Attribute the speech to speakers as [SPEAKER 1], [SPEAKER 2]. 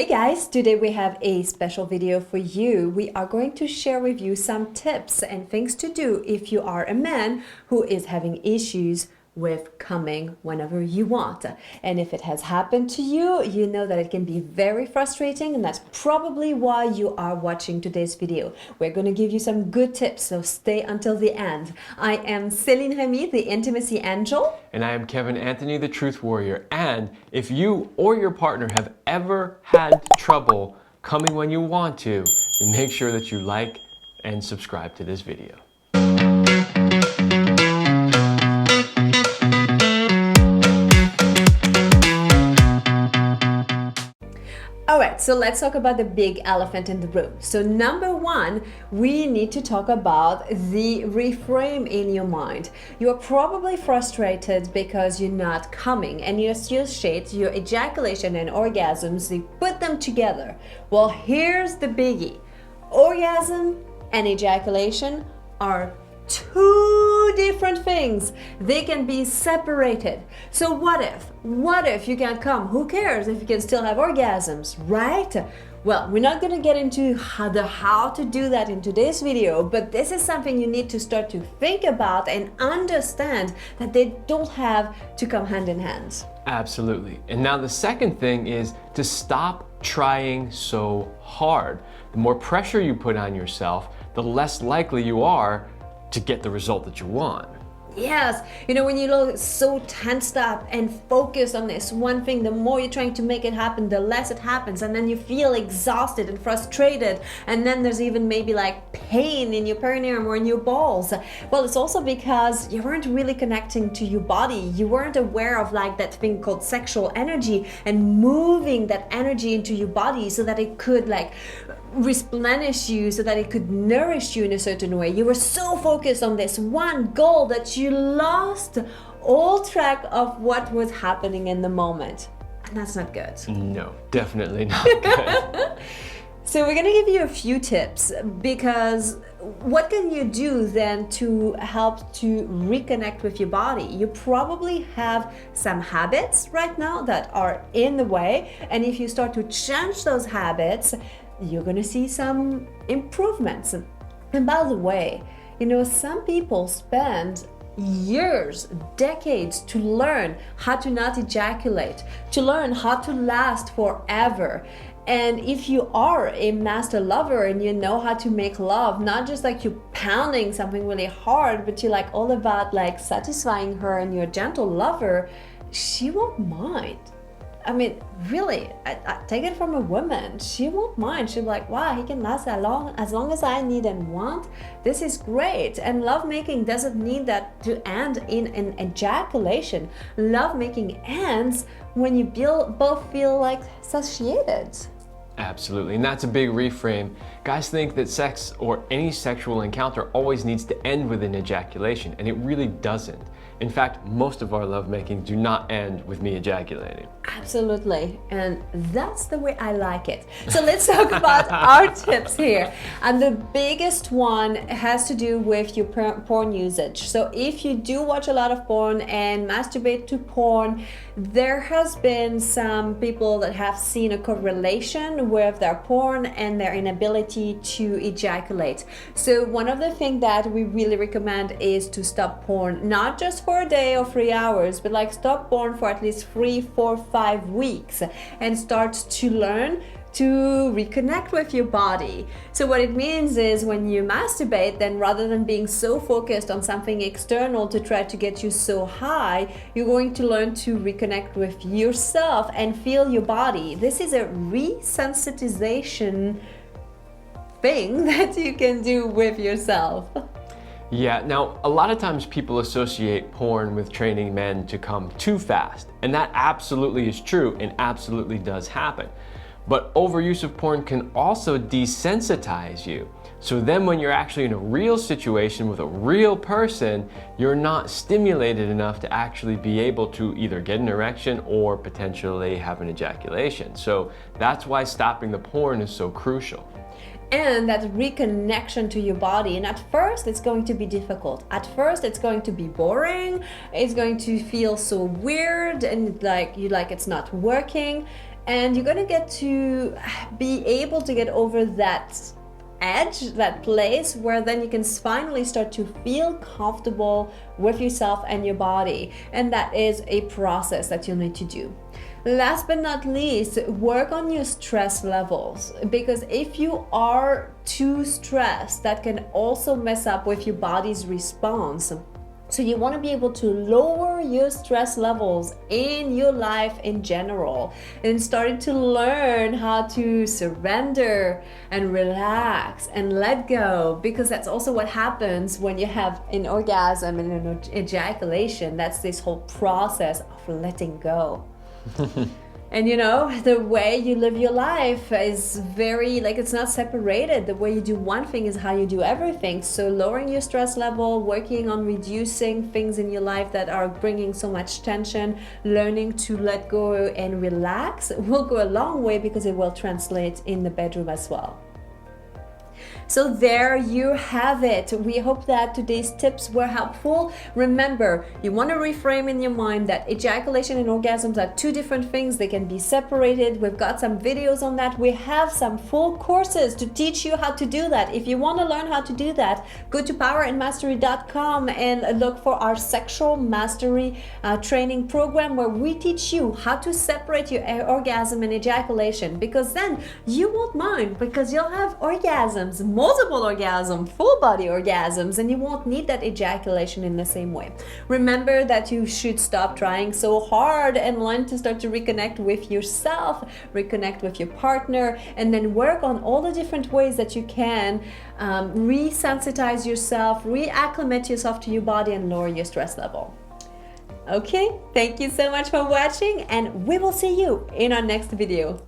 [SPEAKER 1] Hey guys, today we have a special video for you. We are going to share with you some tips and things to do if you are a man who is having issues with coming whenever you want. And if it has happened to you, you know that it can be very frustrating, and that's probably why you are watching today's video. We're going to give you some good tips, so stay until the end. I am Céline Remy, the Intimacy Angel.
[SPEAKER 2] And I am Kevin Anthony, the Truth Warrior. And if you or your partner have ever had trouble coming when you want to, then make sure that you like and subscribe to this video.
[SPEAKER 1] Alright, so let's talk about the big elephant in the room. So number one, we need to talk about the reframe in your mind. You're probably frustrated because you're not coming and you associate your ejaculation and orgasms, you put them together. Well, here's the biggie. Orgasm and ejaculation are two different things. They can be separated. So what if you can't come? Who cares if you can still have orgasms, right? Well, we're not going to get into how to do that in today's video, but this is something you need to start to think about and understand that they don't have to come hand in hand.
[SPEAKER 2] Absolutely. And now the second thing is to stop trying so hard. The more pressure you put on yourself, the less likely you are to get the result that you want.
[SPEAKER 1] Yes, you know, when you look so tensed up and focused on this one thing, the more you're trying to make it happen, the less it happens, and then you feel exhausted and frustrated, and then there's even maybe like pain in your perineum or in your balls. Well, it's also because you weren't really connecting to your body. You weren't aware of like that thing called sexual energy and moving that energy into your body so that it could like replenish you, so that it could nourish you in a certain way. You were so focused on this one goal that you lost all track of what was happening in the moment. And that's not good.
[SPEAKER 2] No, definitely not good.
[SPEAKER 1] So we're gonna give you a few tips, because what can you do then to help to reconnect with your body? You probably have some habits right now that are in the way, and if you start to change those habits, you're gonna see some improvements. And by the way, you know, some people spend years, decades to learn how to not ejaculate, to learn how to last forever. And if you are a master lover and you know how to make love, not just like you pounding something really hard, but you're like all about like satisfying her and you're a gentle lover, she won't mind. I mean, really, I take it from a woman. She won't mind. She'll be like, wow, he can last that long as I need and want. This is great. And lovemaking doesn't need that to end in an ejaculation. Lovemaking ends when you both feel like satiated.
[SPEAKER 2] Absolutely, and that's a big reframe. Guys think that sex or any sexual encounter always needs to end with an ejaculation, and it really doesn't. In fact, most of our lovemaking do not end with me ejaculating.
[SPEAKER 1] Absolutely, and that's the way I like it. So let's talk about our tips here. And the biggest one has to do with your porn usage. So if you do watch a lot of porn and masturbate to porn, there has been some people that have seen a correlation with their porn and their inability to ejaculate. So one of the things that we really recommend is to stop porn, not just for a day or 3 hours, but like stop porn for at least 3, 4, 5 weeks and start to learn to reconnect with your body. So what it means is when you masturbate, then rather than being so focused on something external to try to get you so high, you're going to learn to reconnect with yourself and feel your body. This is a resensitization thing that you can do with yourself.
[SPEAKER 2] Yeah, now a lot of times people associate porn with training men to come too fast, and that absolutely is true and absolutely does happen. But overuse of porn can also desensitize you. So then when you're actually in a real situation with a real person, you're not stimulated enough to actually be able to either get an erection or potentially have an ejaculation. So that's why stopping the porn is so crucial.
[SPEAKER 1] And that reconnection to your body. And at first it's going to be difficult. At first it's going to be boring. It's going to feel so weird and like it's not working. and you're gonna get to be able to get over that edge, that place where then you can finally start to feel comfortable with yourself and your body. And that is a process that you'll need to do. Last but not least, work on your stress levels, because if you are too stressed, that can also mess up with your body's response. So you want to be able to lower your stress levels in your life in general, and starting to learn how to surrender and relax and let go, because that's also what happens when you have an orgasm and an ejaculation. That's this whole process of letting go. And you know, the way you live your life is very, like, it's not separated. The way you do one thing is how you do everything. So lowering your stress level, working on reducing things in your life that are bringing so much tension, learning to let go and relax will go a long way, because it will translate in the bedroom as well. So there you have it. We hope that today's tips were helpful. Remember, you want to reframe in your mind that ejaculation and orgasms are two different things. They can be separated. We've got some videos on that. We have some full courses to teach you how to do that. If you want to learn how to do that, go to powerandmastery.com and look for our sexual mastery training program, where we teach you how to separate your orgasm and ejaculation, because then you won't mind, because you'll have orgasms, multiple orgasms, full body orgasms, and you won't need that ejaculation in the same way. Remember that you should stop trying so hard and learn to start to reconnect with yourself, reconnect with your partner, and then work on all the different ways that you can resensitize yourself, reacclimate yourself to your body, and lower your stress level. Okay, thank you so much for watching, and we will see you in our next video.